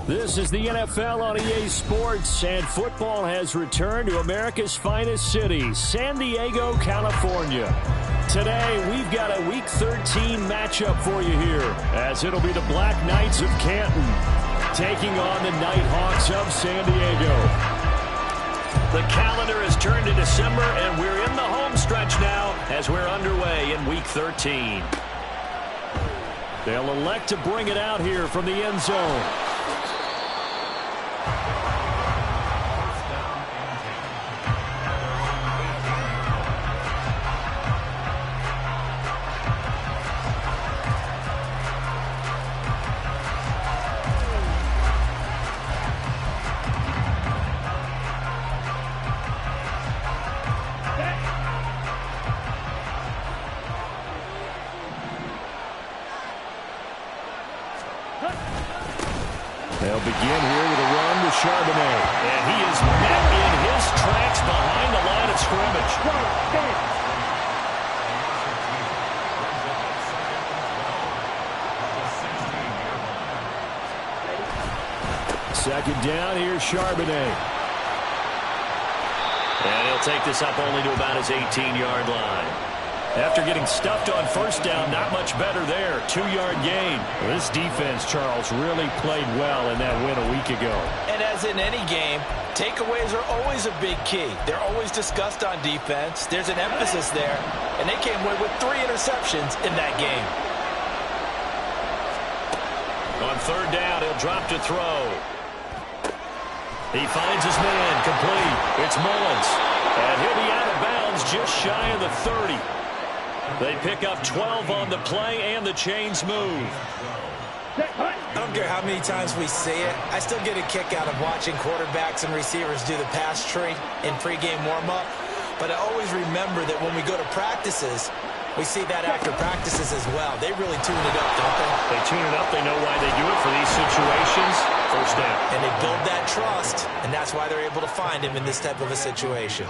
This is the NFL on EA Sports, and football has returned to America's finest city, San Diego, California. Today, we've got a Week 13 matchup for you here, as it'll be the Black Knights of Canton taking on the Nighthawks of San Diego. The calendar has turned to December, and we're in the home stretch now as we're underway in Week 13. They'll elect to bring it out here from the end zone. They'll begin here with a run with Charbonnet. And he is met in his tracks behind the line of scrimmage. Second down, here's Charbonnet. And he'll take this up only to about his 18-yard line. After getting stuffed on first down, not much better there. 2-yard gain. This defense, Charles, really played well in that win a week ago. And as in any game, takeaways are always a big key. They're always discussed on defense. There's an emphasis there, and they came away with 3 interceptions in that game. On third down, he'll drop to throw. He finds his man, complete. It's Mullins. And he'll be out of bounds just shy of the 30. They pick up 12 on the play, and the chains move. I don't care how many times we see it. I still get a kick out of watching quarterbacks and receivers do the pass tree in pregame warm-up. But I always remember that when we go to practices, we see that after practices as well. They really tune it up, don't they? They tune it up. They know why they do it for these situations. First down. And they build that trust, and that's why they're able to find him in this type of a situation.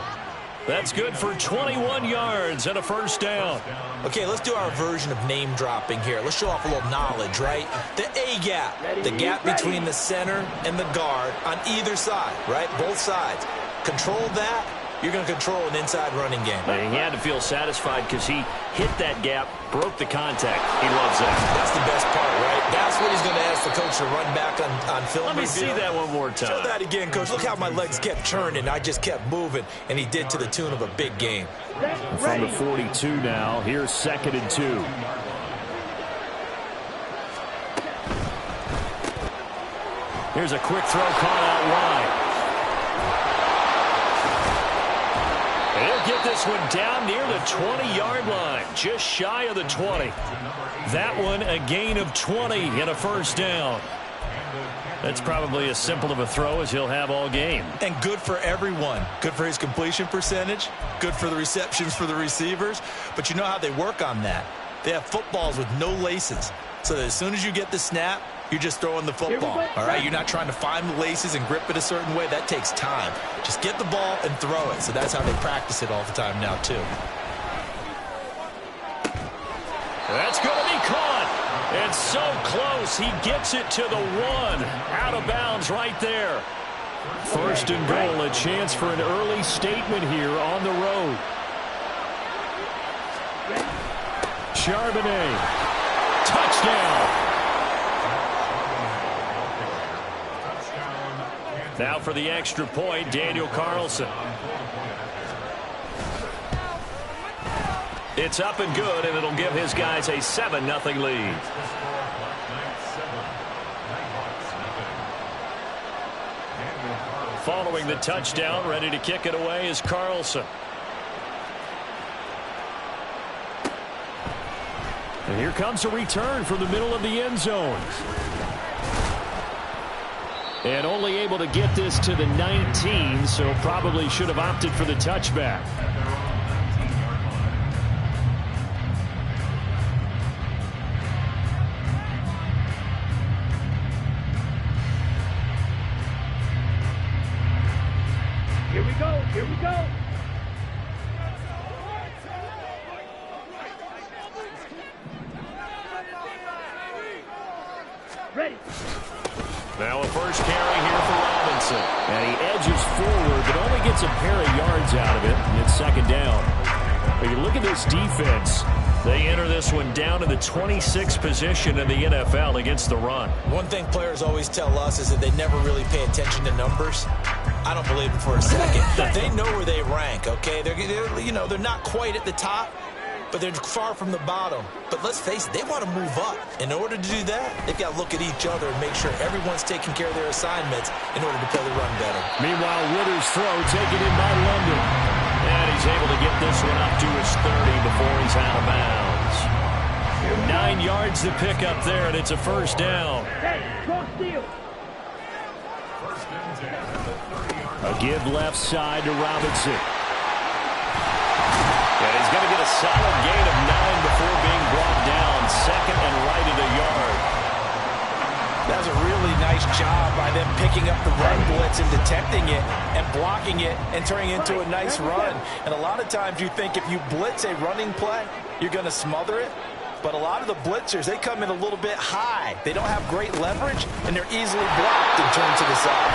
That's good for 21 yards and a first down. Okay, let's do our version of name dropping here. Let's show off a little knowledge, right? The A-gap, the gap between the center and the guard on either side, right? Both sides. Control that. You're going to control an inside running game. And he had to feel satisfied because he hit that gap, broke the contact. He loves that. That's the best part, right? That's what he's going to ask the coach to run back on film. Let me see that one more time. Show that again, coach. Look how my legs kept turning. I just kept moving, and he did to the tune of a big game. From the 42 now, here's 2nd and 2. Here's a quick throw caught out wide. He'll get this one down near the 20-yard line, just shy of the 20. That one a gain of 20 and a first down. That's probably as simple of a throw as he'll have all game. And good for everyone. Good for his completion percentage. Good for the receptions for the receivers. But you know how they work on that. They have footballs with no laces. So that as soon as you get the snap, you're just throwing the football, all right? You're not trying to find the laces and grip it a certain way. That takes time. Just get the ball and throw it. So that's how they practice it all the time now, too. That's going to be caught. And so close. He gets it to the 1. Out of bounds right there. First and goal, a chance for an early statement here on the road. Charbonnet. Touchdown. Now for the extra point, Daniel Carlson. It's up and good, and it'll give his guys a 7-0 lead. Following the touchdown, ready to kick it away is Carlson. And here comes a return from the middle of the end zone. And only able to get this to the 19, so probably should have opted for the touchback. Here we go, here we go. Ready. Now a first carry here for Robinson. And he edges forward, but only gets a pair of yards out of it, and it's second down. But you look at this defense. They enter this one down in the 26th position in the NFL against the run. One thing players always tell us is that they never really pay attention to numbers. I don't believe them for a second. They know where they rank, okay? They're not quite at the top, but they're far from the bottom. But let's face it, they want to move up. In order to do that, they've got to look at each other and make sure everyone's taking care of their assignments in order to play the run better. Meanwhile, Ritter's throw taken in by London. And he's able to get this one up to his 30 before he's out of bounds. 9 yards to pick up there, and it's a first down. A give left side to Robinson. And he's going to get a solid gain of 9 before being brought down. Second and right at a yard. That was a really nice job by them picking up the run blitz and detecting it and blocking it and turning it into a nice run. And a lot of times you think if you blitz a running play, you're going to smother it. But a lot of the blitzers, they come in a little bit high. They don't have great leverage, and they're easily blocked and turned to the side.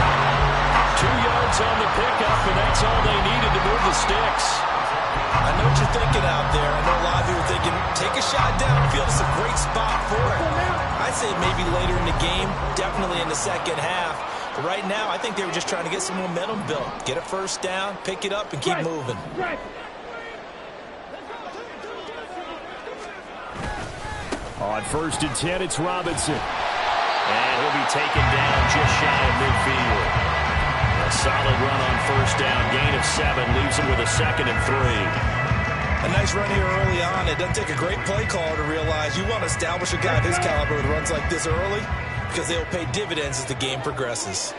2 yards on the pickup, and that's all they needed to move the sticks. I know what you're thinking out there. I know a lot of you are thinking, take a shot downfield. It's a great spot for it. I'd say maybe later in the game, definitely in the second half. But right now, I think they were just trying to get some momentum built. Get a first down, pick it up, and keep moving. On 1st and 10, it's Robinson. And he'll be taken down just shy of midfield. A solid run on first down. Gain of 7 leaves him with a 2nd and 3. A nice run here early on. It doesn't take a great play caller to realize you want to establish a guy this caliber with runs like this early because they'll pay dividends as the game progresses.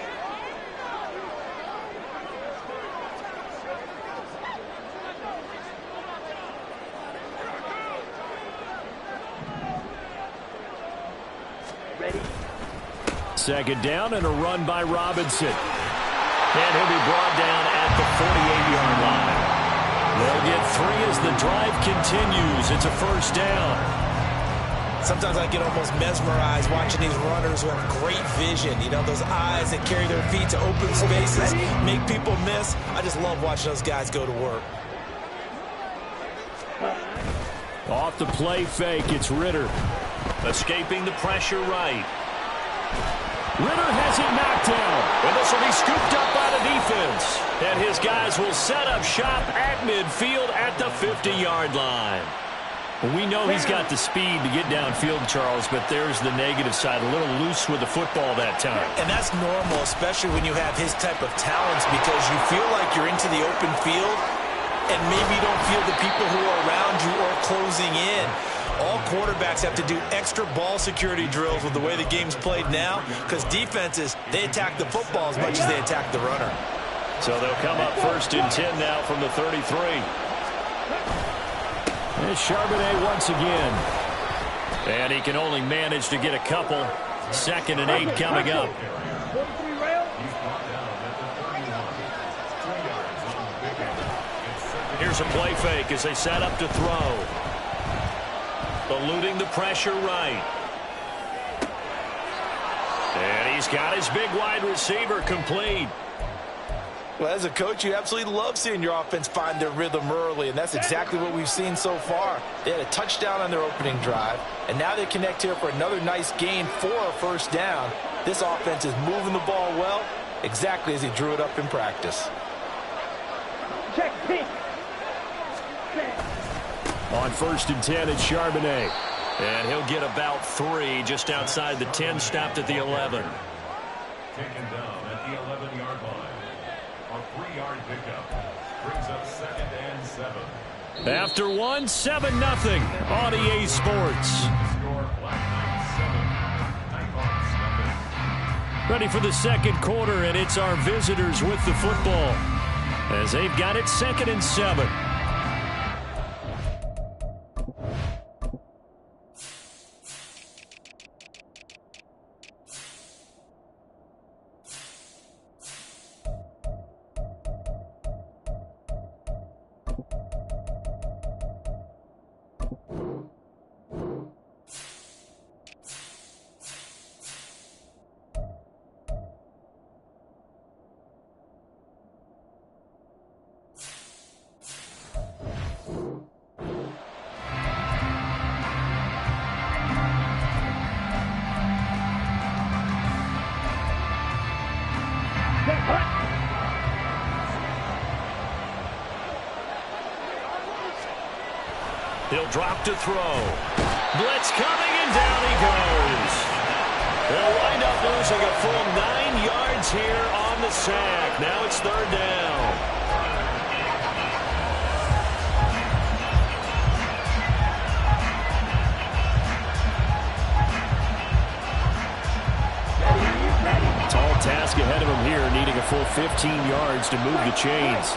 Ready? Second down and a run by Robinson. And he'll be brought down at the 48-yard line. They'll get 3 as the drive continues. It's a first down. Sometimes I get almost mesmerized watching these runners who have great vision. You know, those eyes that carry their feet to open spaces, make people miss. I just love watching those guys go to work. Off the play fake, it's Ritter. Escaping the pressure right. Ritter has it knocked down. And this will be scooped up by the defense. And his guys will set up shop at midfield at the 50-yard line. We know he's got the speed to get downfield, Charles, but there's the negative side. A little loose with the football that time. And that's normal, especially when you have his type of talents, because you feel like you're into the open field and maybe you don't feel the people who are around you or closing in. All quarterbacks have to do extra ball security drills with the way the game's played now because defenses, they attack the football as much as they attack the runner. So they'll come up 1st and 10 now from the 33. There's Charbonnet once again. And he can only manage to get a couple. 2nd and 8 coming up. Here's a play fake as they set up to throw. Eluding the pressure right. And he's got his big wide receiver complete. Well, as a coach, you absolutely love seeing your offense find their rhythm early, and that's exactly what we've seen so far. They had a touchdown on their opening drive, and now they connect here for another nice gain for a first down. This offense is moving the ball well, exactly as he drew it up in practice. Check, pink. On 1st and 10, it's Charbonnet. And he'll get about 3 just outside the 10, stopped at the 11. Taken down at the 11-yard line. A 3-yard pickup brings up 2nd and 7. After 1, 7-0 on EA Sports. Score Black Knights 7, Nighthawks nothing. Ready for the second quarter, and it's our visitors with the football as they've got it 2nd and 7. He'll drop to throw. Blitz coming, and down he goes. They'll wind up losing a full 9 yards here on the sack. Now it's third down. Tall task ahead of him here, needing a full 15 yards to move the chains.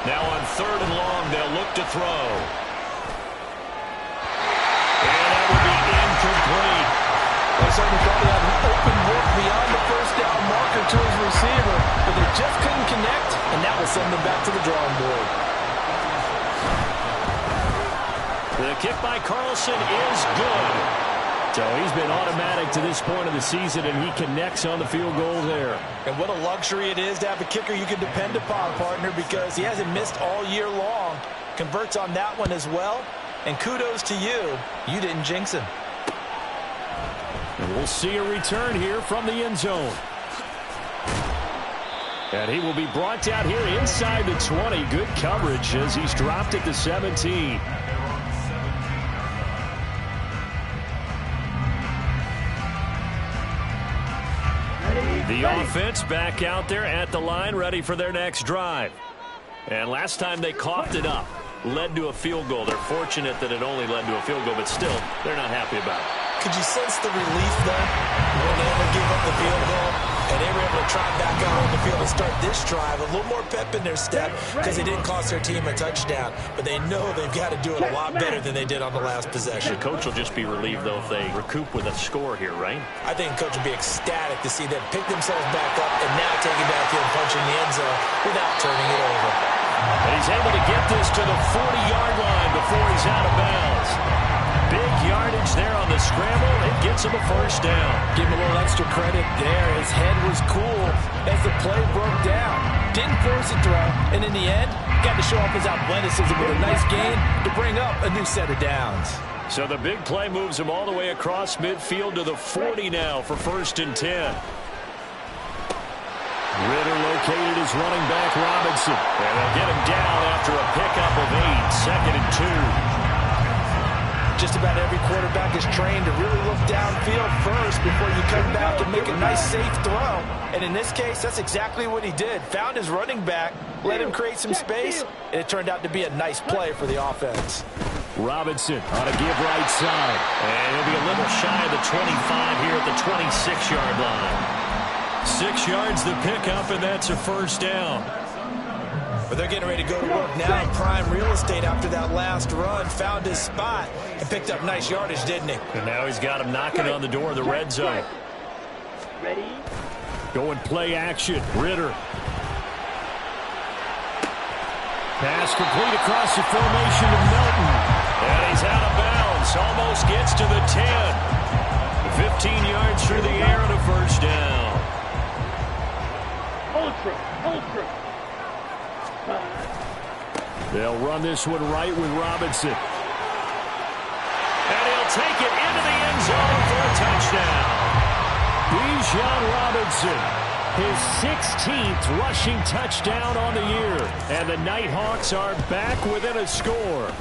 Now on third and long, they'll look to throw. And that would be incomplete. They certainly thought he had an open look beyond the first down marker to his receiver, but they just couldn't connect, and that will send them back to the drawing board. The kick by Carlson is good. So he's been automatic to this point of the season, and he connects on the field goal there. And what a luxury it is to have a kicker you can depend upon, partner, because he hasn't missed all year long. Converts on that one as well. And kudos to you. You didn't jinx him. And we'll see a return here from the end zone. And he will be brought down here inside the 20. Good coverage as he's dropped at the 17. The offense back out there at the line, ready for their next drive. And last time they coughed it up, led to a field goal. They're fortunate that it only led to a field goal, but still, they're not happy about it. Could you sense the relief, though, when they ever give up the field goal? And they were able to trot back out on the field and start this drive. A little more pep in their step because it didn't cost their team a touchdown. But they know they've got to do it a lot better than they did on the last possession. The coach will just be relieved, though, if they recoup with a score here, right? I think the coach will be ecstatic to see them pick themselves back up and now take it back in, punching the end zone without turning it over. And he's able to get this to the 40-yard line before he's out of bounds. Big yardage there on the scramble. It gets him a first down. Give him a little extra credit there. His head was cool as the play broke down. Didn't force a throw, and in the end, got to show off his athleticism with a nice gain to bring up a new set of downs. So the big play moves him all the way across midfield to the 40 now for first and 10. Ritter located his running back Robinson. And they'll get him down after a pickup of 8. Second and 2. Just about every quarterback is trained to really look downfield first before you come back and make a nice, safe throw. And in this case, that's exactly what he did. Found his running back, let him create some space, and it turned out to be a nice play for the offense. Robinson on a give right side. And he'll be a little shy of the 25 here at the 26-yard line. 6 yards the pickup, and that's a first down. But they're getting ready to go to work now in prime real estate after that last run. Found his spot and picked up nice yardage, didn't he? And now he's got him knocking on the door of the red zone. Ready? Going play action. Ritter. Pass complete across the formation to Melton. And he's out of bounds. Almost gets to the 10. 15 yards through the air and a first down. Ultra. They'll run this one right with Robinson. And he'll take it into the end zone for a touchdown. Bijan Robinson, his 16th rushing touchdown on the year. And the Nighthawks are back within a score.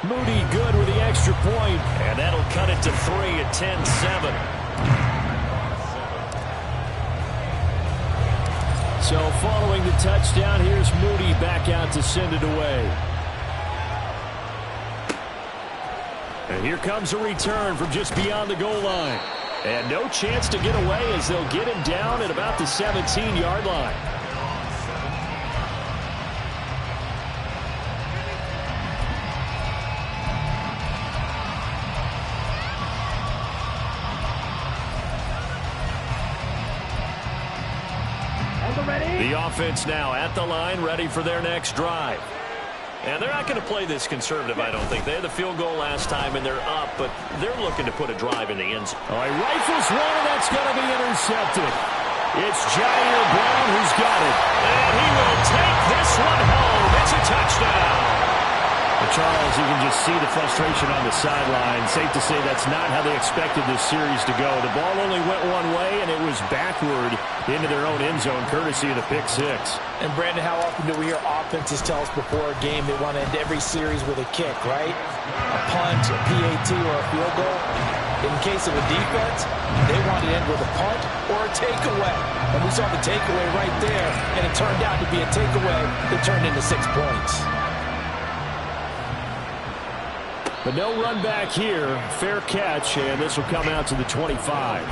Moody good with the extra point. And that'll cut it to 3 at 10-7. So following the touchdown, here's Moody back out to send it away. And here comes a return from just beyond the goal line. And no chance to get away as they'll get him down at about the 17-yard line. The offense now at the line, ready for their next drive. And they're not going to play this conservative, I don't think. They had the field goal last time, and they're up, but they're looking to put a drive in the end zone. Oh, he rifles one, and that's going to be intercepted. It's Jair Brown who's got it. And he will take this one home. It's a touchdown. And Charles, you can just see the frustration on the sideline. Safe to say that's not how they expected this series to go. The ball only went one way, and it was backward into their own end zone, courtesy of the pick six. And, Brandon, how often do we hear offenses tell us before a game they want to end every series with a kick, right? A punt, a PAT, or a field goal. In case of a defense, they want to end with a punt or a takeaway. And we saw the takeaway right there, and it turned out to be a takeaway that turned into 6 points. But no run back here. Fair catch, and this will come out to the 25.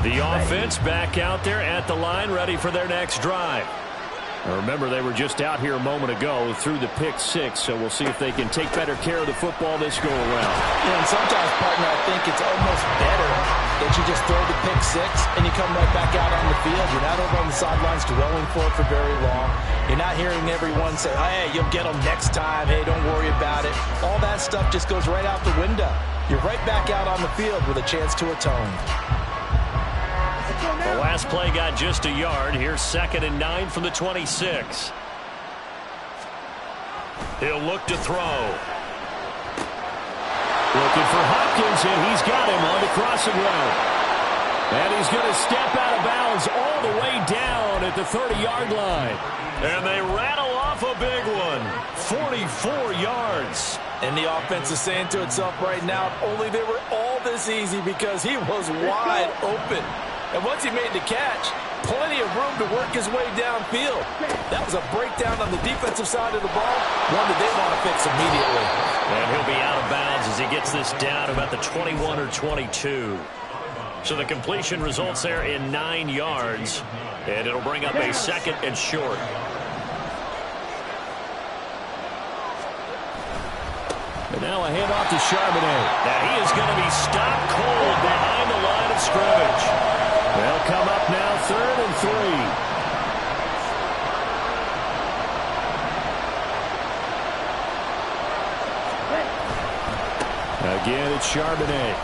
The offense back out there at the line, ready for their next drive. Now remember, they were just out here a moment ago through the pick six, so we'll see if they can take better care of the football this go around. Yeah, and sometimes, partner, I think it's almost better that you just throw the pick six and you come right back out on the field. You're not over on the sidelines dwelling for it for very long. You're not hearing everyone say, hey, you'll get them next time. Hey, don't worry about it. All that stuff just goes right out the window. You're right back out on the field with a chance to atone. The last play got just a yard. Here's 2nd and 9 from the 26. He'll look to throw. Looking for Hopkins, and he's got him on the crossing route. And he's going to step out of bounds all the way down at the 30-yard line. And they rattle off a big one. 44 yards. And the offense is saying to itself right now, if only they were all this easy, because he was wide open. And once he made the catch, plenty of room to work his way downfield. That was a breakdown on the defensive side of the ball, one that they want to fix immediately. And he'll be out of bounds as he gets this down about the 21 or 22. So the completion results there in 9 yards, and it'll bring up a 2nd and short. And now a handoff to Charbonnet. Now he is going to be stopped cold behind the line of scrimmage. They'll come up now 3rd and 3. Again, it's Charbonnet.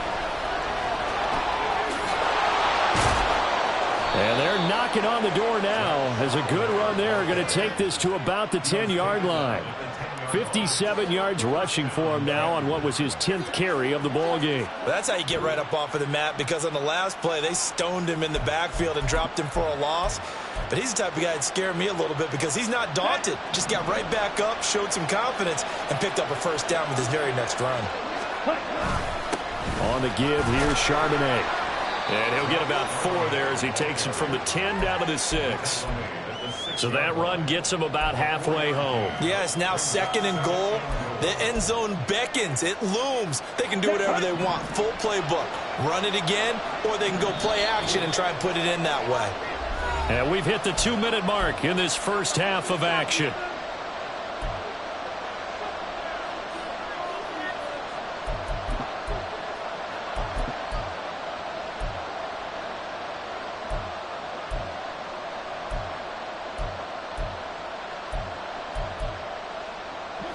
And they're knocking on the door now as a good run there. Going to take this to about the 10-yard line. 57 yards rushing for him now on what was his 10th carry of the ball game. That's how you get right up off of the mat, because on the last play, they stoned him in the backfield and dropped him for a loss. But he's the type of guy that scared me a little bit because he's not daunted. Just got right back up, showed some confidence, and picked up a 1st down with his very next run. On the give, here's Charbonnet. And he'll get about 4 there as he takes it from the 10 down to the 6. So that run gets him about halfway home. Yeah, it's now 2nd and goal. The end zone beckons. It looms. They can do whatever they want. Full playbook. Run it again, or they can go play action and try and put it in that way. And we've hit the 2-minute mark in this first half of action.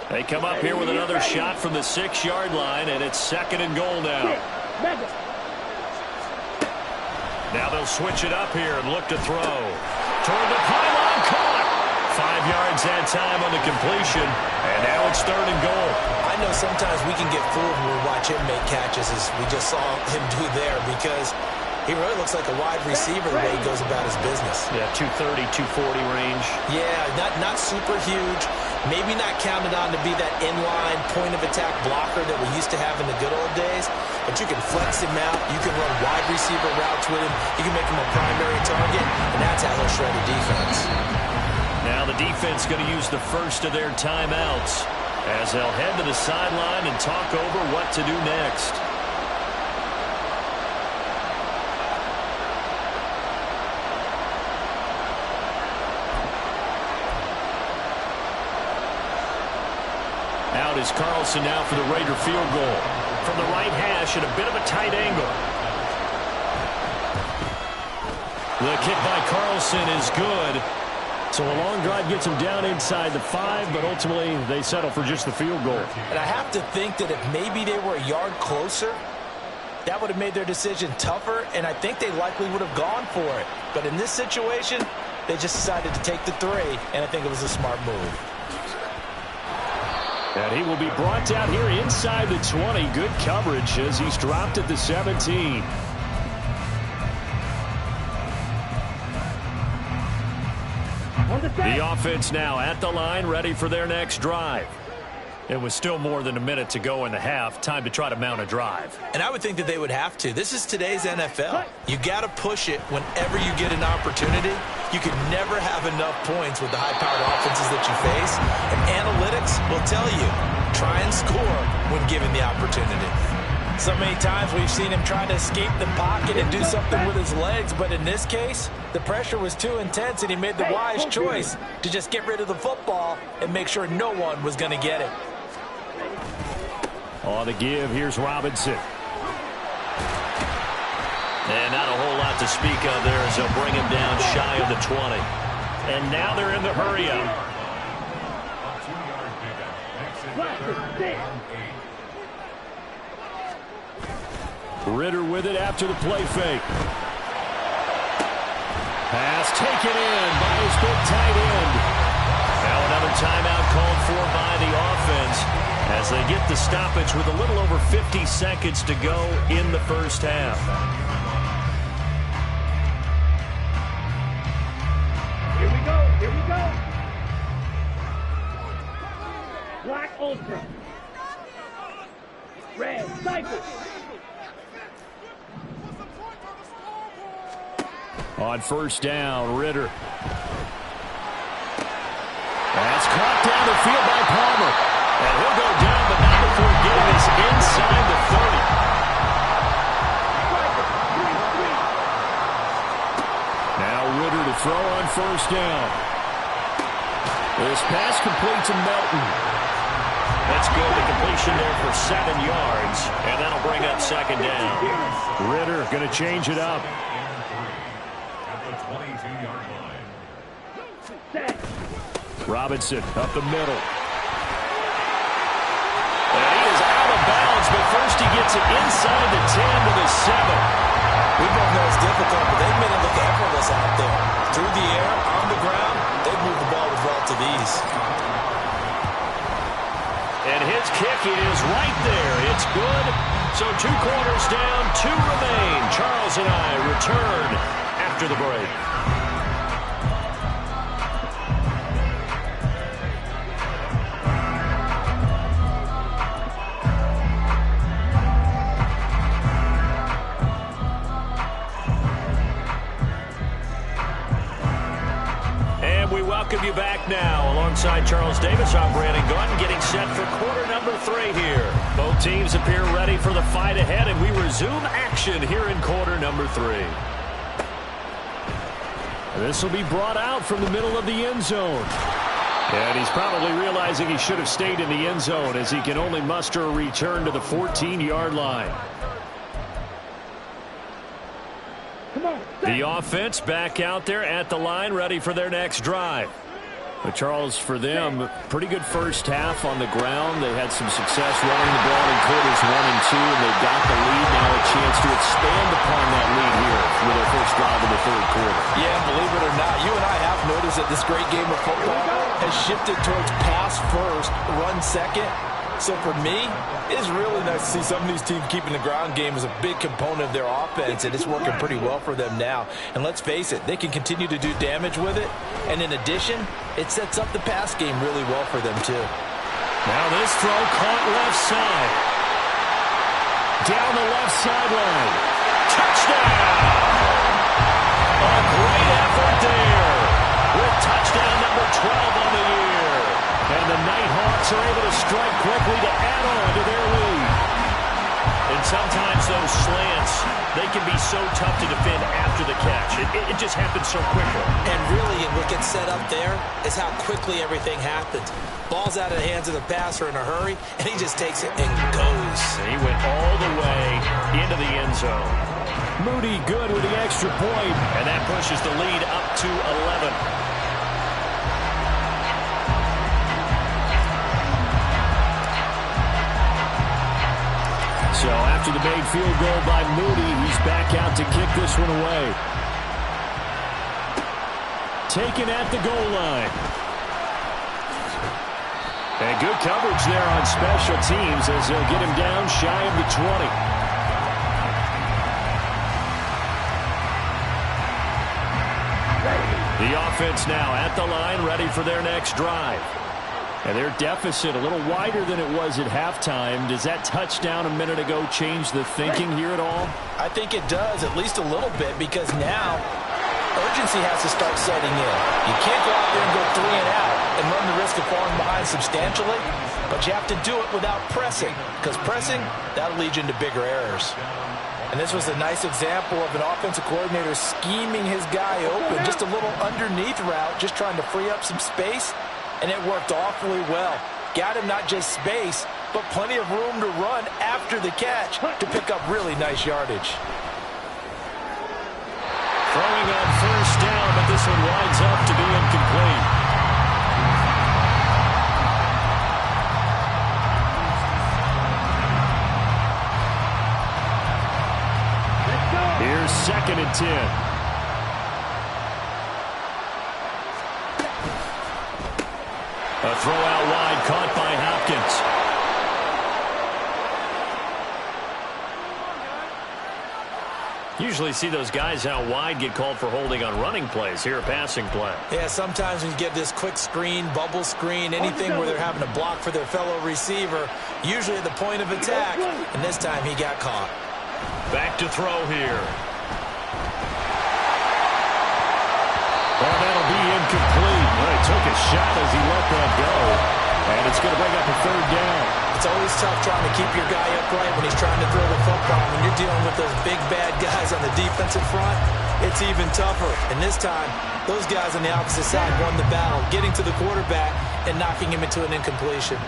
They come up here with another shot from the 6-yard line, and it's 2nd and goal now. Now they'll switch it up here and look to throw. Toward the pylon, caught. 5 yards that time on the completion, and now it's 3rd and goal. I know sometimes we can get fooled when we watch him make catches, as we just saw him do there, because he really looks like a wide receiver the way he goes about his business. Yeah, 230, 240 range. Yeah, not super huge. Maybe not counted on to be that inline point-of-attack blocker that we used to have in the good old days, but you can flex him out. You can run wide receiver routes with him. You can make him a primary target, and that's how he'll shred a defense. Now the defense going to use the first of their timeouts as they'll head to the sideline and talk over what to do next. Out is Carlson now for the Raider field goal. From the right hash at a bit of a tight angle. The kick by Carlson is good. So a long drive gets him down inside the 5, but ultimately they settle for just the field goal. And I have to think that if maybe they were a yard closer, that would have made their decision tougher, and I think they likely would have gone for it. But in this situation, They just decided to take the 3, and I think it was a smart move. And he will be brought down here inside the 20. Good coverage as he's dropped at the 17. The offense now at the line, ready for their next drive. It was still more than a minute to go in the half. Time to try to mount a drive. And I would think that they would have to. This is today's NFL. You got to push it whenever you get an opportunity. You can never have enough points with the high-powered offenses that you face. And analytics will tell you, try and score when given the opportunity. So many times we've seen him try to escape the pocket and do something with his legs, but in this case, the pressure was too intense and he made the wise choice to just get rid of the football and make sure no one was going to get it. On the give, here's Robinson. And not a whole lot to speak of there as they'll bring him down shy of the 20. And now they're in the hurry-up. Ritter with it after the play fake. Pass taken in by his big tight end. Now another timeout called for by the offense as they get the stoppage with a little over 50 seconds to go in the first half. Here we go. Here we go. Black Ultra. Red Cycle. On first down, Ritter. That's caught down the field by Palmer. And he'll go down, but not before getting us inside the 30. Now Ritter to throw on first down. This pass complete to Melton. That's good. The completion there for 7 yards. And that'll bring up second down. Ritter going to change it up. Robinson up the middle. And he is out of bounds, but first he gets it inside the 10 to the 7. We both know it's difficult, but they've made it look effortless out there. Through the air, on the ground, they've moved the ball with relative ease. And his kick is right there. It's good. So 2 quarters down, 2 remain. Charles and I return after the break. Welcome you back now. Alongside Charles Davis, I'm Brandon Gunn, getting set for quarter number 3 here. Both teams appear ready for the fight ahead, and we resume action here in quarter number 3. This will be brought out from the middle of the end zone. And he's probably realizing he should have stayed in the end zone as he can only muster a return to the 14-yard line. The offense back out there at the line, ready for their next drive. But Charles, for them, pretty good first half on the ground. They had some success running the ball in quarters 1 and 2, and they got the lead. Now a chance to expand upon that lead here with their first drive in the 3rd quarter. Yeah, believe it or not, you and I have noticed that this great game of football has shifted towards pass first, run second. So for me, it is really nice to see some of these teams keeping the ground game as a big component of their offense, and it's working pretty well for them now. And let's face it, they can continue to do damage with it. And in addition, it sets up the pass game really well for them too. Now this throw caught left side. Down the left sideline. Touchdown! A great effort there with touchdown number 12 on the year. And the Nighthawks are able to strike quickly to add on to their lead. And sometimes those slants, they can be so tough to defend after the catch. It just happens so quickly. And really, what gets set up there is how quickly everything happens. Ball's out of the hands of the passer in a hurry, and he just takes it and goes. And he went all the way into the end zone. Moody good with the extra point, and that pushes the lead up to 11. So after the made field goal by Moody, he's back out to kick this one away. taken at the goal line. And good coverage there on special teams as they'll get him down shy of the 20. The offense now at the line, ready for their next drive. And their deficit a little wider than it was at halftime. Does that touchdown a minute ago change the thinking here at all? I think it does, at least a little bit, because now urgency has to start setting in. You can't go out there and go 3 and out and run the risk of falling behind substantially, but you have to do it without pressing, because pressing, that'll lead you into bigger errors. And this was a nice example of an offensive coordinator scheming his guy open, just a little underneath route, just trying to free up some space, and it worked awfully well. Got him not just space, but plenty of room to run after the catch to pick up really nice yardage. Throwing on first down, but this one winds up to be incomplete. Here's 2nd and 10. A throw out wide, caught by Hopkins. Usually see those guys out wide get called for holding on running plays. Here a passing play. Yeah, sometimes when you get this quick screen, bubble screen, anything where they're having to block for their fellow receiver, usually at the point of attack, and this time he got caught. Back to throw here. Well, that'll be incomplete. Well, he took a shot as he let that go. And it's going to bring up a 3rd down. It's always tough trying to keep your guy upright when he's trying to throw the football. When you're dealing with those big, bad guys on the defensive front, it's even tougher. And this time, those guys on the opposite side won the battle, getting to the quarterback and knocking him into an incompletion.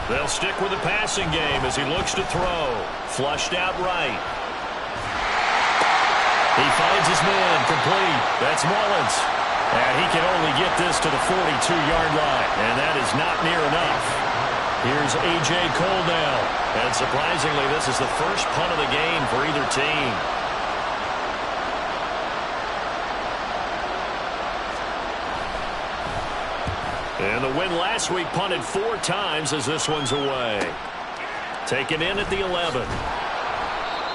They'll stick with the passing game as he looks to throw. Flushed out right. He finds his man, complete. That's Mullins. And he can only get this to the 42-yard line. And that is not near enough. Here's A.J. Cole now. And surprisingly, this is the first punt of the game for either team. And the win last week punted 4 times as this one's away. Taken in at the 11.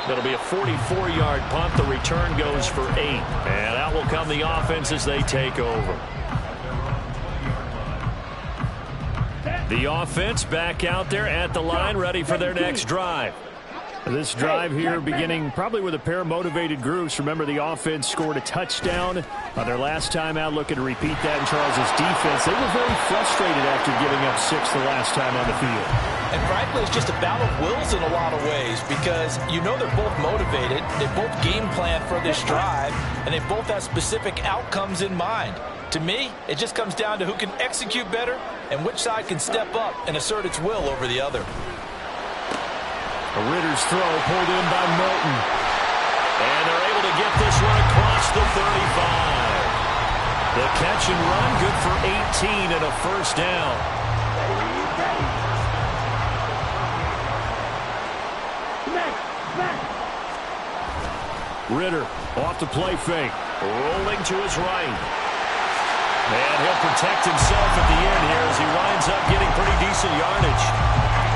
That'll be a 44-yard punt. The return goes for 8. And out will come the offense as they take over. The offense back out there at the line, ready for their next drive. This drive here beginning probably with a pair of motivated groups. Remember, the offense scored a touchdown on their last time out. Looking to repeat that in Charles's defense. They were very frustrated after giving up 6 the last time on the field. And frankly, it's just a battle of wills in a lot of ways because you know they're both motivated. They both game plan for this drive, and they both have specific outcomes in mind. To me, it just comes down to who can execute better and which side can step up and assert its will over the other. A Ritter's throw pulled in by Moulton. And they're able to get this one across the 35. The catch and run, good for 18 and a first down. Ritter off the play fake. Rolling to his right. And he'll protect himself at the end here as he winds up getting pretty decent yardage.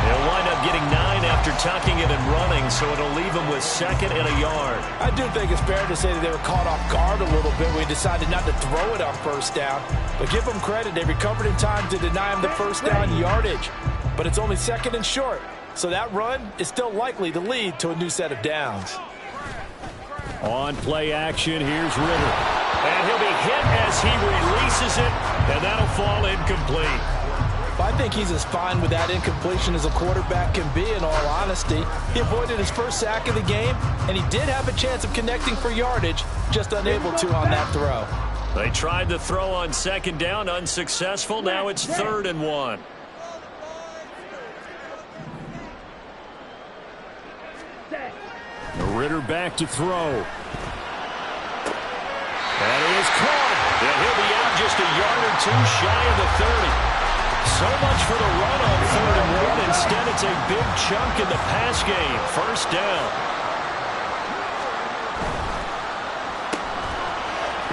He'll wind up getting 9 after tucking it and running, so it'll leave him with 2nd and a yard. I do think it's fair to say that they were caught off guard a little bit when he decided not to throw it on first down. But give them credit, they recovered in time to deny him the first down yardage. But it's only 2nd and short, so that run is still likely to lead to a new set of downs. On play action, here's Ritter. And he'll be hit as he releases it, and that'll fall incomplete. I think he's as fine with that incompletion as a quarterback can be, in all honesty. He avoided his first sack of the game, and he did have a chance of connecting for yardage, just unable to on that throw. They tried the throw on 2nd down, unsuccessful. Now it's 3rd and 1. Ritter back to throw. That is caught. And he'll be out just a yard or 2 shy of the 30. So much for the run on 3rd and 1. Instead, it's a big chunk in the pass game. First down.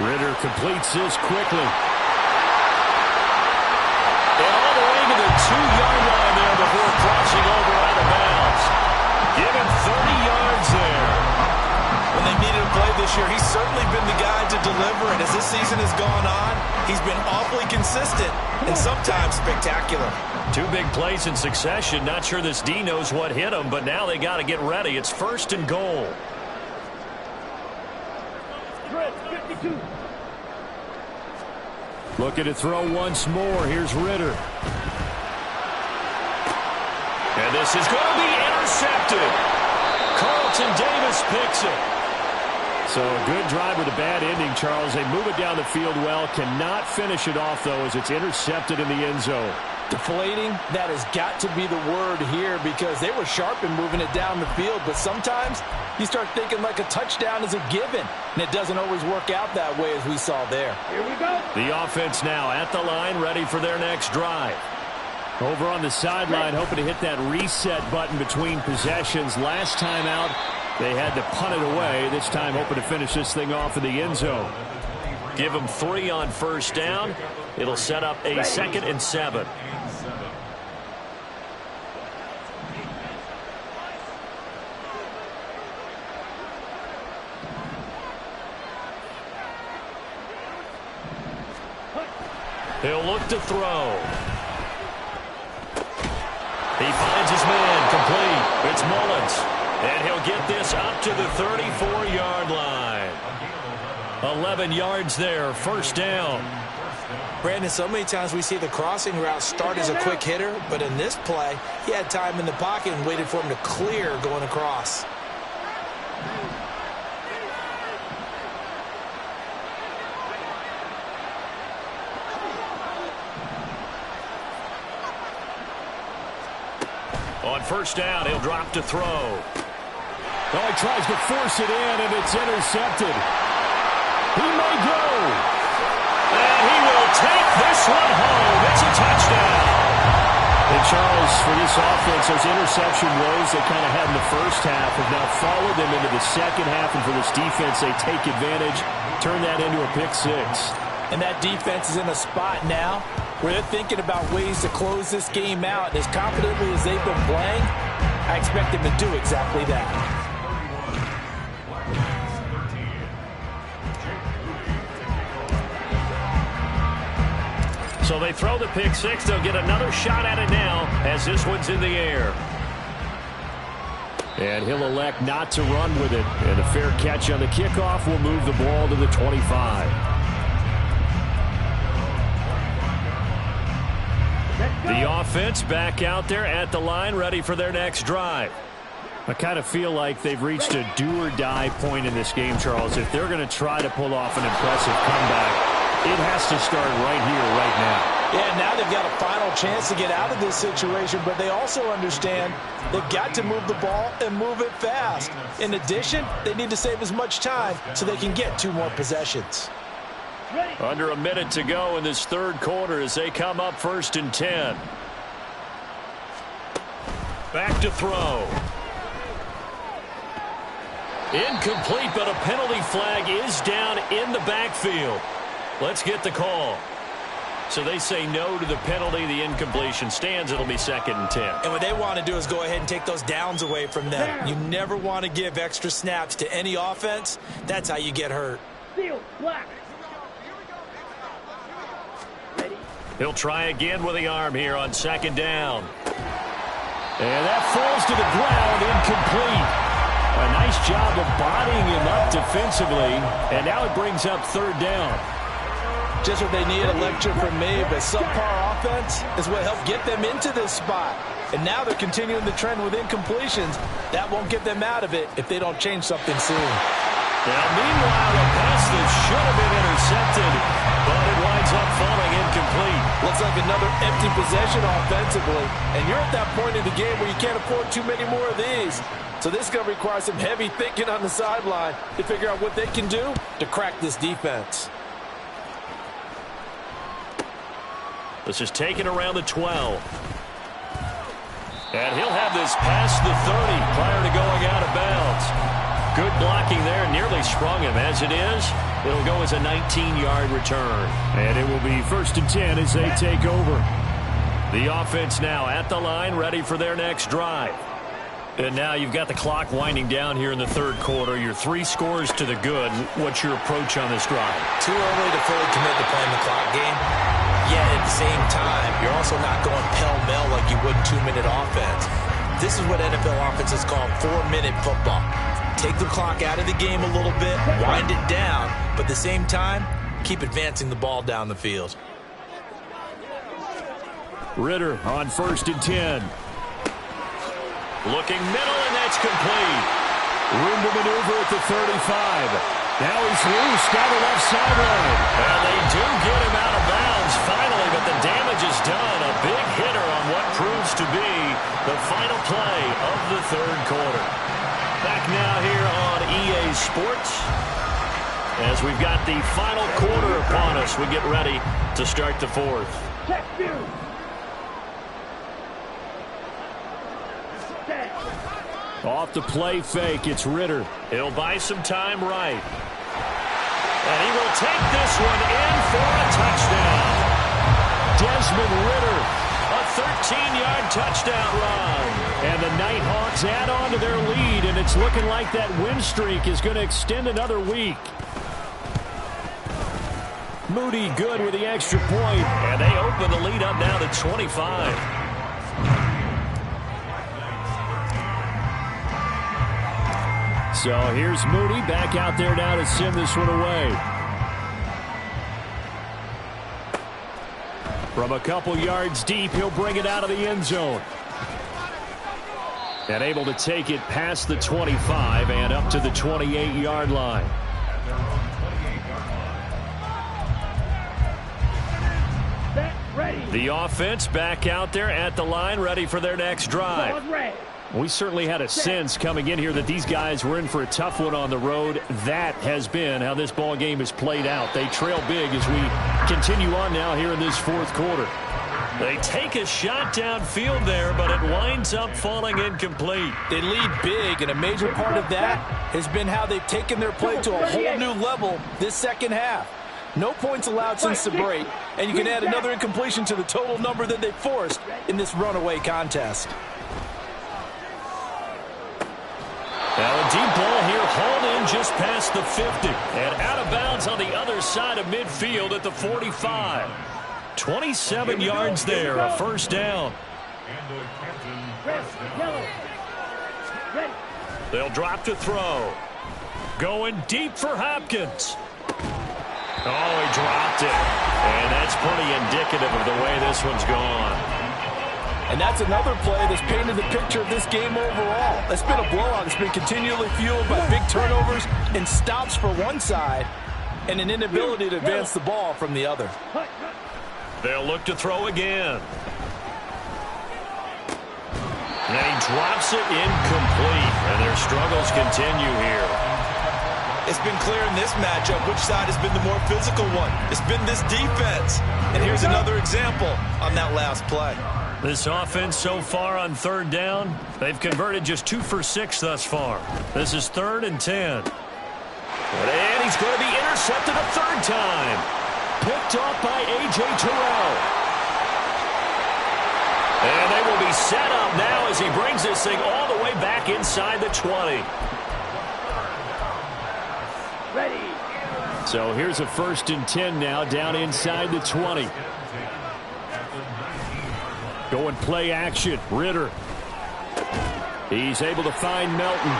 Ritter completes this quickly. And all the way to the 2-yard line there before crossing over out of bounds. Give him 30 yards there. When they needed a play this year, he's certainly been the guy to deliver. And as this season has gone on, he's been awfully consistent and sometimes spectacular. 2 big plays in succession. Not sure this D knows what hit him, but now they got to get ready. It's 1st and goal. 52. Looking to throw once more. Here's Ritter. And this is going to be intercepted. Carlton Davis picks it. So a good drive with a bad ending, Charles. They move it down the field well. Cannot finish it off, though, as it's intercepted in the end zone. Deflating, that has got to be the word here because they were sharp in moving it down the field. But sometimes you start thinking like a touchdown is a given, and it doesn't always work out that way as we saw there. Here we go. The offense now at the line, ready for their next drive. Over on the sideline, hoping to hit that reset button between possessions. Last time out, they had to punt it away. This time, hoping to finish this thing off in the end zone. Give them 3 on 1st down. It'll set up a 2nd and 7. He'll look to throw. He finds his man complete. It's Mullins. And he'll get this up to the 34-yard line. 11 yards there, 1st down. Brandon, so many times we see the crossing route start as a quick hitter, but in this play, he had time in the pocket and waited for him to clear going across. On 1st down, he'll drop to throw. Oh, he tries to force it in, and it's intercepted. He may go. And he will take this one home. It's a touchdown. And Charles, for this offense, those interception woes they kind of had in the first half have now followed them into the second half. And for this defense, they take advantage, turn that into a pick 6. And that defense is in a spot now where they're thinking about ways to close this game out. And as confidently as they've been playing, I expect them to do exactly that. So they throw the pick 6. They'll get another shot at it now as this one's in the air. And he'll elect not to run with it. And a fair catch on the kickoff will move the ball to the 25. The offense back out there at the line, ready for their next drive. I kind of feel like they've reached a do-or-die point in this game, Charles. If they're going to try to pull off an impressive comeback, it has to start right here, right now. Yeah, now they've got a final chance to get out of this situation, but they also understand they've got to move the ball and move it fast. In addition, they need to save as much time so they can get 2 more possessions. Under a minute to go in this 3rd quarter as they come up 1st and 10. Back to throw. Incomplete, but a penalty flag is down in the backfield. Let's get the call. So they say no to the penalty. The incompletion stands. It'll be 2nd and 10. And what they want to do is go ahead and take those downs away from them. You never want to give extra snaps to any offense. That's how you get hurt. Field, black. He'll try again with the arm here on 2nd down. And that falls to the ground, incomplete. A nice job of bodying him up defensively. And now it brings up 3rd down. Just what they need, a lecture from me, but subpar offense is what helped get them into this spot. And now they're continuing the trend with incompletions. That won't get them out of it if they don't change something soon. Now, meanwhile, a pass that should have been intercepted, but it winds up falling incomplete. Looks like another empty possession offensively. And you're at that point in the game where you can't afford too many more of these. So this is going to require some heavy thinking on the sideline to figure out what they can do to crack this defense. This is taken around the 12. And he'll have this past the 30 prior to going out of bounds. Good blocking there, nearly sprung him. As it is, it'll go as a 19-yard return. And it will be 1st and 10 as they take over. The offense now at the line, ready for their next drive. And now you've got the clock winding down here in the third quarter. You're 3 scores to the good. What's your approach on this drive? Too early to fully commit to playing the clock game. Yet at the same time, you're also not going pell-mell like you would 2-minute offense. This is what NFL offenses call 4-minute football. Take the clock out of the game a little bit, wind it down, but at the same time, keep advancing the ball down the field. Ritter on 1st and 10. Looking middle, and that's complete. Room to maneuver at the 35. Now he's loose down the left sideline. And they do get him out of bounds finally, but the damage is done. A big hitter on what proves to be the final play of the third quarter. Back now here on EA Sports as we've got the final quarter upon us. We get ready to start the fourth. Check you. Off the play fake, it's Ritter. He'll buy some time right. And he will take this one in for a touchdown. Desmond Ritter, a 13-yard touchdown run. And the Nighthawks add on to their lead, and it's looking like that win streak is going to extend another week. Moody good with the extra point, and they open the lead up now to 25. So here's Moody back out there now to send this one away. From a couple yards deep, he'll bring it out of the end zone. And able to take it past the 25 and up to the 28-yard line. The offense back out there at the line, ready for their next drive. We certainly had a sense coming in here that these guys were in for a tough one on the road. That has been how this ball game has played out. They trail big as we continue on now here in this fourth quarter. They take a shot downfield there, but it winds up falling incomplete. They lead big, and a major part of that has been how they've taken their play to a whole new level this second half. No points allowed since the break, and you can add another incompletion to the total number that they forced in this runaway contest. Now a deep ball here hauled in just past the 50 and out of bounds on the other side of midfield at the 45. 27 yards there, a first down. They'll drop to throw. Going deep for Hopkins. Oh, he dropped it. And that's pretty indicative of the way this one's gone. And that's another play that's painted the picture of this game overall. It's been a blowout. It's been continually fueled by big turnovers and stops for one side and an inability to advance the ball from the other. They'll look to throw again. And he drops it incomplete. And their struggles continue here. It's been clear in this matchup which side has been the more physical one. It's been this defense. And here's another example on that last play. This offense so far on third down, they've converted just 2 for 6 thus far. This is 3rd and 10. And he's going to be intercepted a third time. Picked off by A.J. Terrell. And they will be set up now as he brings this thing all the way back inside the 20. Ready. So here's a 1st and 10 now down inside the 20. Going play action. Ritter. He's able to find Melton.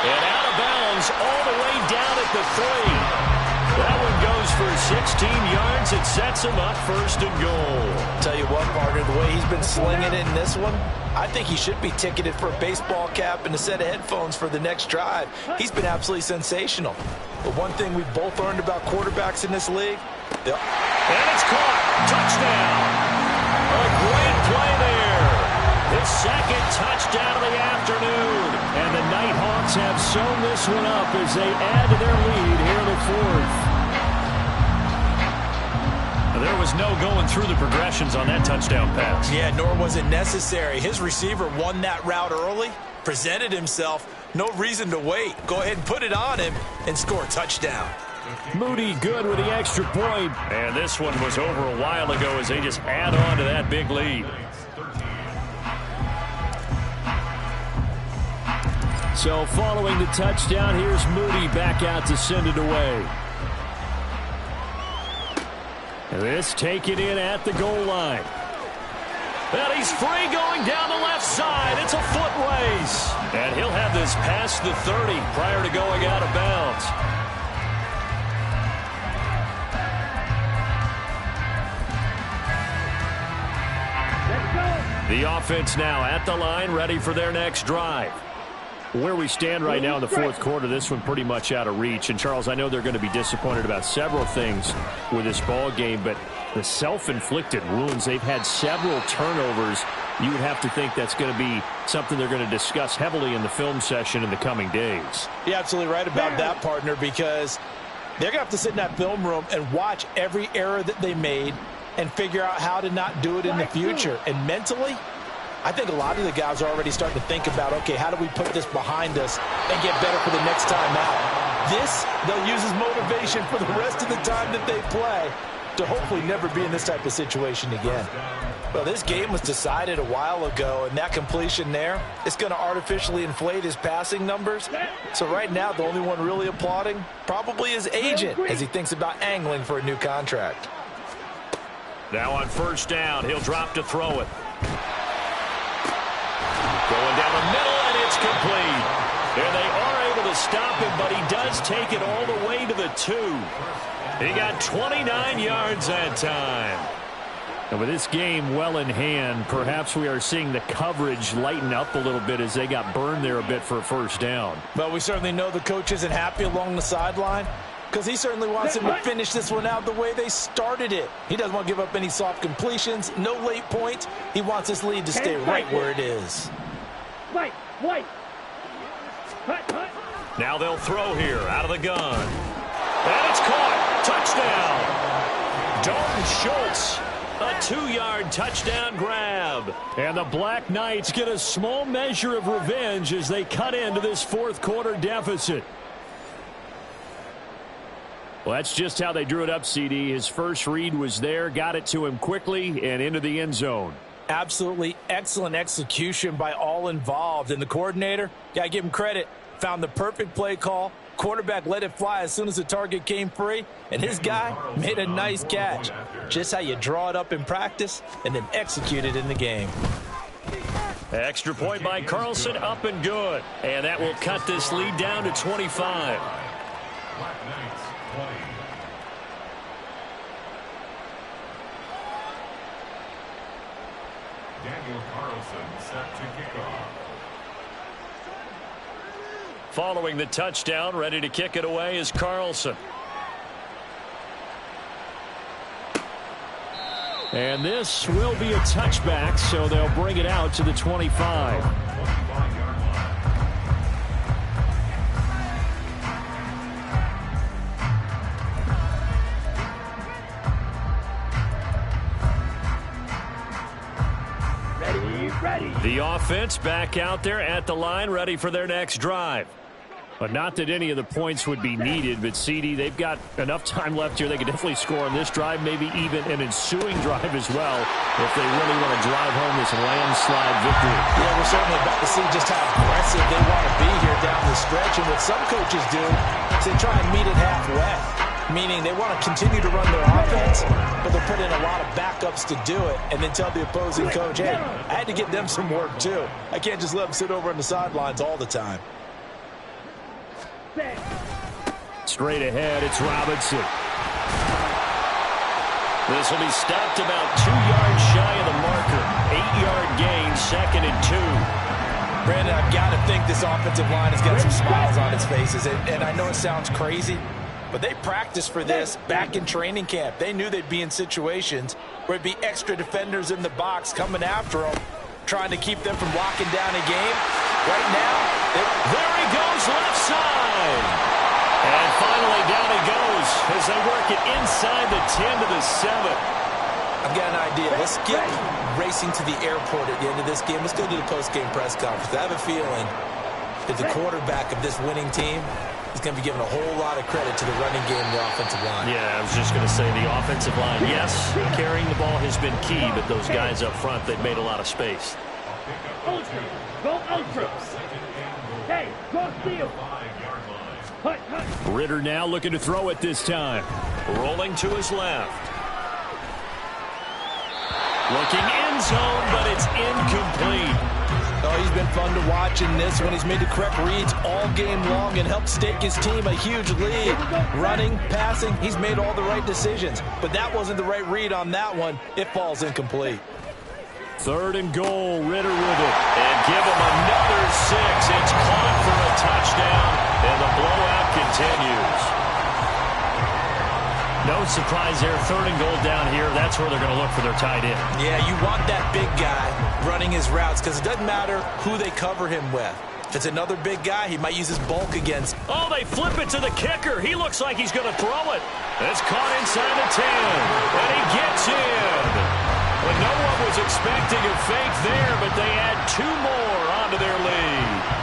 And out of bounds all the way down at the 3. That one goes for 16 yards. It sets him up 1st and goal. Tell you what, partner, the way he's been slinging it in this one, I think he should be ticketed for a baseball cap and a set of headphones for the next drive. He's been absolutely sensational. But one thing we've both learned about quarterbacks in this league, and it's caught. Touchdown. A great play there. His second touchdown of the afternoon. And the Nighthawks have sewn this one up as they add to their lead here in the fourth. There was no going through the progressions on that touchdown pass. Yeah, nor was it necessary. His receiver won that route early, presented himself, No reason to wait. Go ahead and put it on him and score a touchdown. Moody good with the extra point. And this one was over a while ago as they just add on to that big lead. So following the touchdown, here's Moody back out to send it away. And this taken in at the goal line. And he's free going down the left side. It's a foot race. And he'll have this past the 30 prior to going out of bounds. The offense now at the line, ready for their next drive. Where we stand right now in the fourth quarter, this one pretty much out of reach. And, Charles, I know they're going to be disappointed about several things with this ball game, but the self-inflicted wounds, they've had several turnovers. You would have to think that's going to be something they're going to discuss heavily in the film session in the coming days. You're absolutely right about that, partner, because they're going to have to sit in that film room and watch every error that they made and figure out how to not do it in the future. And mentally, I think a lot of the guys are already starting to think about, okay, how do we put this behind us and get better for the next time out? This, they'll use as motivation for the rest of the time that they play to hopefully never be in this type of situation again. Well, this game was decided a while ago, and that completion there is going to artificially inflate his passing numbers. So right now, the only one really applauding probably his agent as he thinks about angling for a new contract. Now on first down, he'll drop to throw it. Going down the middle, and it's complete. And they are able to stop him, but he does take it all the way to the 2. He got 29 yards that time. And with this game well in hand, perhaps we are seeing the coverage lighten up a little bit as they got burned there a bit for a first down. But we certainly know the coach isn't happy along the sideline because he certainly wants him to finish this one out the way they started it. He doesn't want to give up any soft completions, no late points. He wants this lead to stay right where it is. Now they'll throw here out of the gun. And it's caught. Touchdown. Dalton Schultz. A 2-yard touchdown grab. And the Black Knights get a small measure of revenge as they cut into this fourth quarter deficit. Well, that's just how they drew it up, CD. His first read was there, got it to him quickly, and into the end zone. Absolutely excellent execution by all involved. And the coordinator, got to give him credit, found the perfect play call. Quarterback let it fly as soon as the target came free, and his guy made a nice catch. Just how you draw it up in practice and then execute it in the game. Extra point by Carlson, up and good. And that will cut this lead down to 25. Daniel Carlson set to kick off. Following the touchdown, ready to kick it away is Carlson. And this will be a touchback, so they'll bring it out to the 25. Ready. The offense back out there at the line, ready for their next drive. But not that any of the points would be needed, but CD, they've got enough time left here. They could definitely score on this drive, maybe even an ensuing drive as well, if they really want to drive home this landslide victory. Yeah, we're certainly about to see just how aggressive they want to be here down the stretch. And what some coaches do is they try and meet it halfway, meaning they want to continue to run their offense, but they'll put in a lot of backups to do it and then tell the opposing coach, hey, I had to get them some work too. I can't just let them sit over on the sidelines all the time. Straight ahead, it's Robinson. This will be stopped about 2 yards shy of the marker. 8-yard gain, 2nd and 2. Brandon, I've got to think this offensive line has got some smiles on its faces. And I know it sounds crazy, but they practiced for this back in training camp. They knew they'd be in situations where it'd be extra defenders in the box coming after them, trying to keep them from locking down a game. Right now, there he goes, left side. And finally down he goes as they work it inside the 10 to the 7. I've got an idea. Let's get racing to the airport at the end of this game. Let's go to the post-game press conference. I have a feeling is the quarterback of this winning team, he's going to be given a whole lot of credit to the running game and the offensive line. Yeah, I was just going to say the offensive line. Yes, carrying the ball has been key, but those guys up front, they've made a lot of space. Ultra. Go ultra. Hey, cross field. Hut. Ritter now looking to throw it this time. Rolling to his left. Looking end zone, but it's incomplete. Oh, he's been fun to watch in this one. He's made the correct reads all game long and helped stake his team a huge lead. Running, passing, he's made all the right decisions. But that wasn't the right read on that one. It falls incomplete. 3rd and goal, Ritter with it. And give him another 6. It's caught for a touchdown, and the blowout continues. No surprise there, 3rd and goal down here. That's where they're going to look for their tight end. Yeah, you want that big guy running his routes because it doesn't matter who they cover him with. If it's another big guy, he might use his bulk against. Oh, they flip it to the kicker. He looks like he's going to throw it. It's caught inside the 10, and he gets in. Well, no one was expecting a fake there, but they add 2 more onto their lead.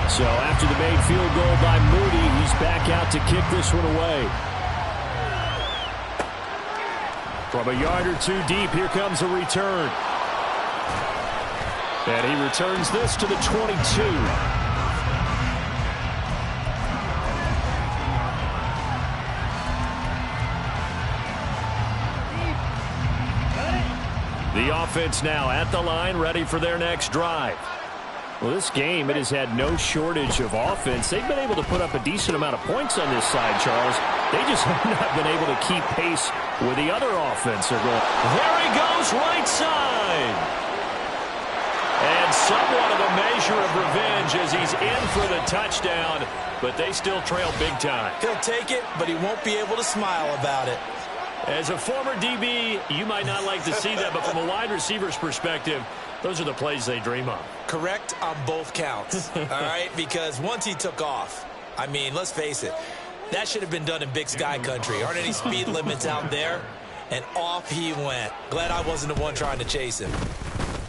So after the made field goal by Moody, he's back out to kick this one away. From a yard or 2 deep, here comes a return. And he returns this to the 22. The offense now at the line, ready for their next drive. Well, this game, it has had no shortage of offense. They've been able to put up a decent amount of points on this side, Charles. They just have not been able to keep pace with the other offense. They're going, there he goes, right side. And somewhat of a measure of revenge as he's in for the touchdown, but they still trail big time. He'll take it, but he won't be able to smile about it. As a former DB, you might not like to see that, but from a wide receiver's perspective, those are the plays they dream of. Correct on both counts, all right? Because once he took off, I mean, let's face it, that should have been done in Big Sky country. Aren't any speed limits out there? And off he went. Glad I wasn't the one trying to chase him.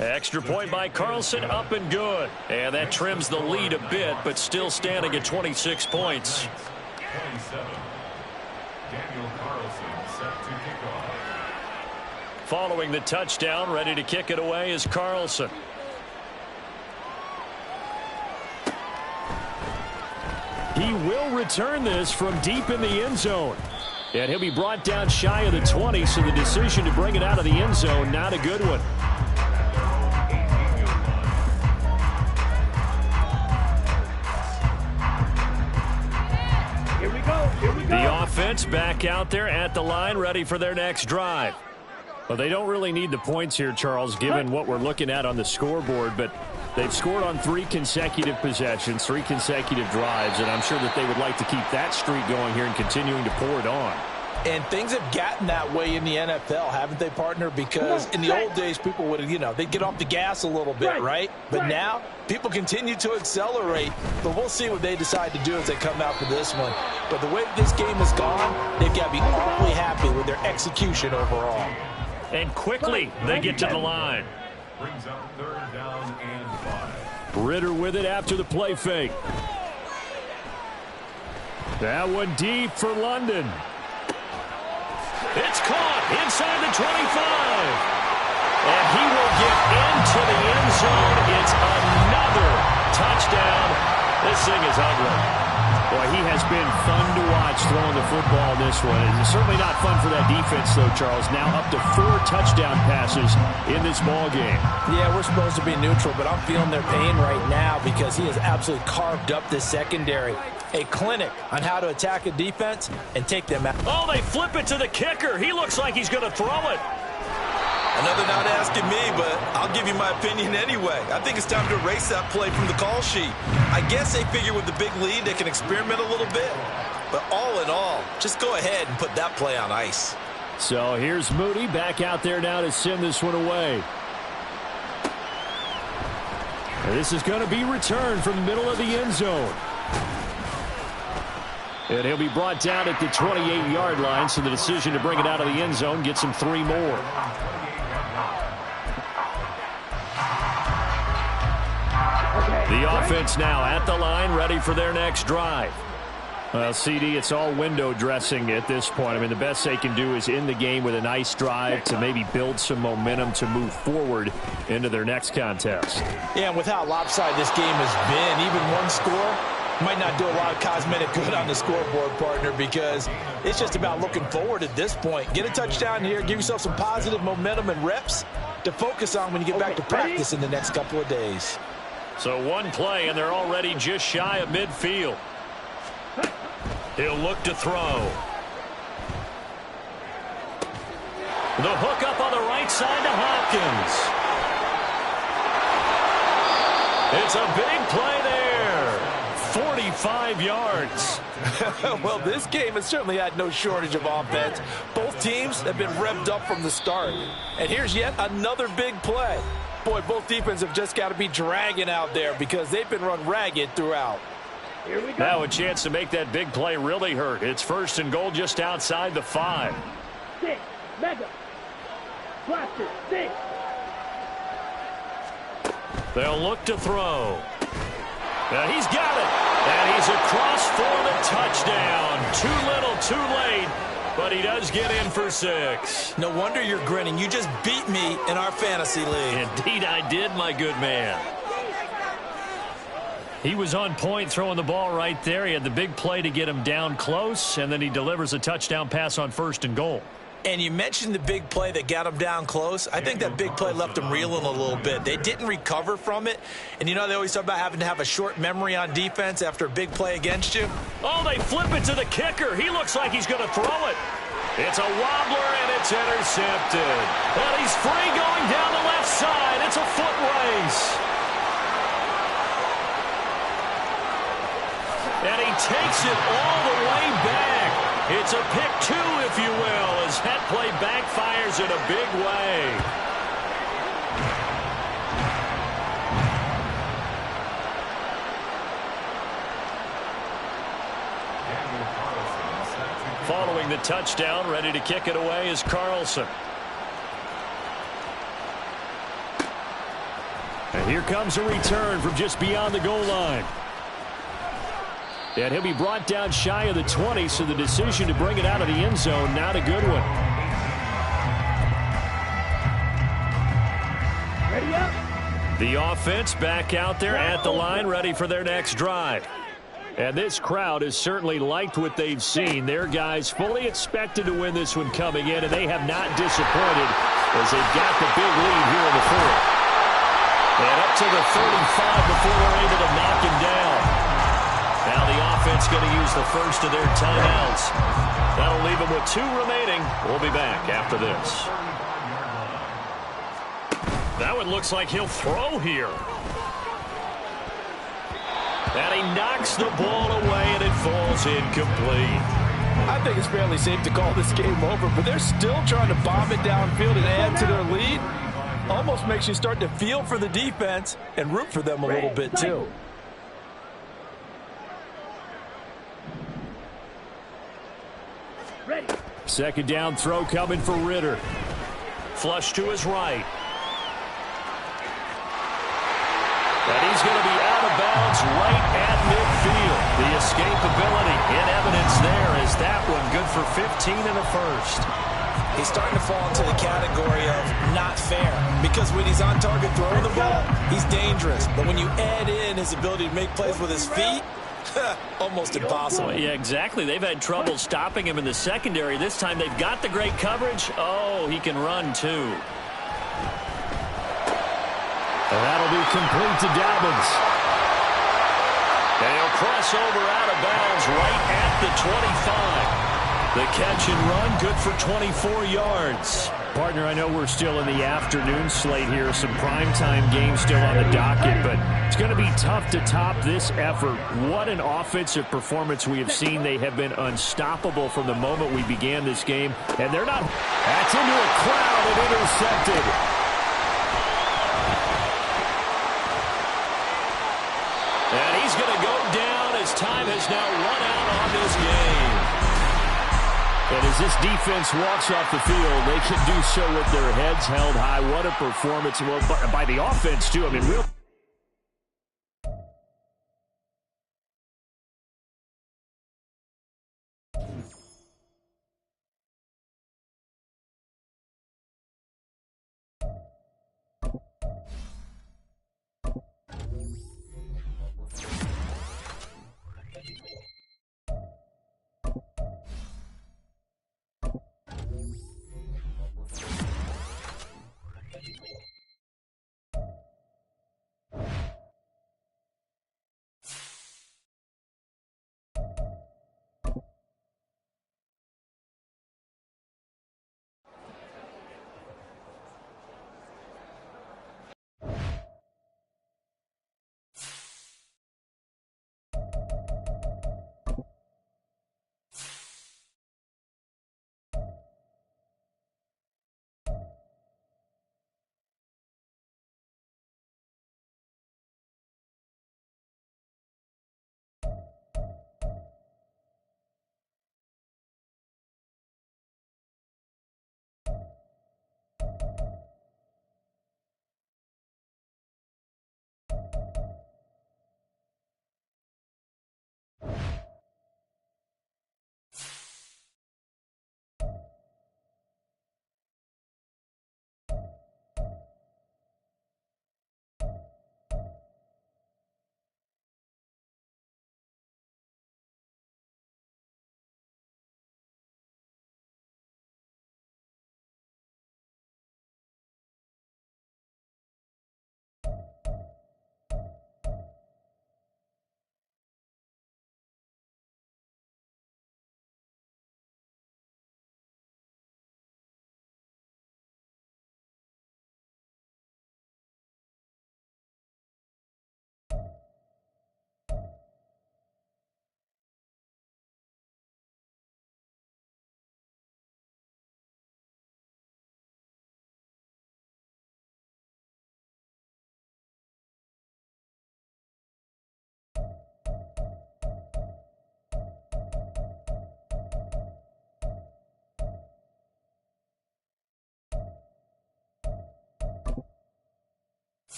Extra point by Carlson, up and good. And that trims the lead a bit, but still standing at 26 points. 27. Daniel Carlson set to kick off. Following the touchdown, ready to kick it away is Carlson. He will return this from deep in the end zone. And he'll be brought down shy of the 20, so the decision to bring it out of the end zone, not a good one. Here we go. The offense back out there at the line, ready for their next drive. Well, they don't really need the points here, Charles, given what we're looking at on the scoreboard, but they've scored on 3 consecutive possessions, 3 consecutive drives, and I'm sure that they would like to keep that streak going here and continuing to pour it on. And things have gotten that way in the NFL, haven't they, partner? Because in the old days, people would, they'd get off the gas a little bit, right? But now, people continue to accelerate. But we'll see what they decide to do as they come out for this one. But the way this game has gone, they've got to be awfully happy with their execution overall. And quickly, they get to the line. Brings up 3rd down and 5. Ritter with it after the play fake. That one deep for London. It's caught inside the 25. And he will get into the end zone. It's another touchdown. This thing is ugly. Boy, he has been fun to watch throwing the football in this one. It's certainly not fun for that defense, though, Charles. Now up to 4 touchdown passes in this ball game. Yeah, we're supposed to be neutral, but I'm feeling their pain right now because he has absolutely carved up this secondary. A clinic on how to attack a defense and take them out. Oh, they flip it to the kicker. He looks like he's going to throw it. Another not asking me, but I'll give you my opinion anyway. I think it's time to erase that play from the call sheet. I guess they figure with the big lead they can experiment a little bit. But all in all, just go ahead and put that play on ice. So here's Moody back out there now to send this one away. And this is going to be returned from the middle of the end zone. And he'll be brought down at the 28-yard line, so the decision to bring it out of the end zone gets him 3 more. The offense now at the line, ready for their next drive. Well, CD, it's all window dressing at this point. I mean, the best they can do is in the game with a nice drive to maybe build some momentum to move forward into their next contest. Yeah, and with how lopsided this game has been, even one score might not do a lot of cosmetic good on the scoreboard, partner, because it's just about looking forward at this point. Get a touchdown here, give yourself some positive momentum and reps to focus on when you get back to practice in the next couple of days. So one play, and they're already just shy of midfield. He'll look to throw. The hook up on the right side to Hopkins. It's a big play there. 45 yards. Well, this game has certainly had no shortage of offense. Both teams have been revved up from the start. And here's yet another big play. Boy, both defenses have just got to be dragging out there because they've been run ragged throughout. Here we go. Now a chance to make that big play really hurt. It's 1st and goal just outside the 5. 6. Mega. Blaster. 6. They'll look to throw. And he's got it. And he's across for the touchdown. Too little, too late. But he does get in for 6. No wonder you're grinning. You just beat me in our fantasy league. Indeed I did, my good man. He was on point throwing the ball right there. He had the big play to get him down close, and then he delivers a touchdown pass on 1st and goal. And you mentioned the big play that got him down close. I think that big play left him reeling a little bit. They didn't recover from it. And you know they always talk about having to have a short memory on defense after a big play against you. Oh, they flip it to the kicker. He looks like he's going to throw it. It's a wobbler, and it's intercepted. And he's free going down the left side. It's a foot race. And he takes it all the way back. It's a pick 2, if you will, as that play backfires in a big way. Following the touchdown, ready to kick it away is Carlson. And here comes a return from just beyond the goal line. And he'll be brought down shy of the 20, so the decision to bring it out of the end zone, not a good one. Ready up. The offense back out there at the line, ready for their next drive. And this crowd has certainly liked what they've seen. Their guys fully expected to win this one coming in, and they have not disappointed as they've got the big lead here in the 4th. And up to the 35 before they're able to knock him down. Now the offense going to use the first of their timeouts. That'll leave them with 2 remaining. We'll be back after this. That one looks like he'll throw here. And he knocks the ball away, and it falls incomplete. I think it's fairly safe to call this game over, but they're still trying to bomb it downfield and add to their lead. Almost makes you start to feel for the defense and root for them a little bit, too. Ready. 2nd down throw coming for Ritter. Flush to his right. And he's going to be out of bounds right at midfield. The escapability in evidence there is that one good for 15 in the 1st. He's starting to fall into the category of not fair because when he's on target throwing the ball, he's dangerous. But when you add in his ability to make plays with his feet, almost impossible. Yeah, exactly. They've had trouble stopping him in the secondary. This time they've got the great coverage. Oh, he can run too. And that'll be complete to Dobbins. And he'll cross over out of bounds right at the 25. The catch and run, good for 24 yards. Partner, I know we're still in the afternoon slate here. Some primetime games still on the docket, but it's going to be tough to top this effort. What an offensive performance we have seen. They have been unstoppable from the moment we began this game, and they're not. That's into a crowd and intercepted. And he's going to go down as time has now run out on this game. And as this defense walks off the field, they can do so with their heads held high. What a performance by the offense, too. I mean, real.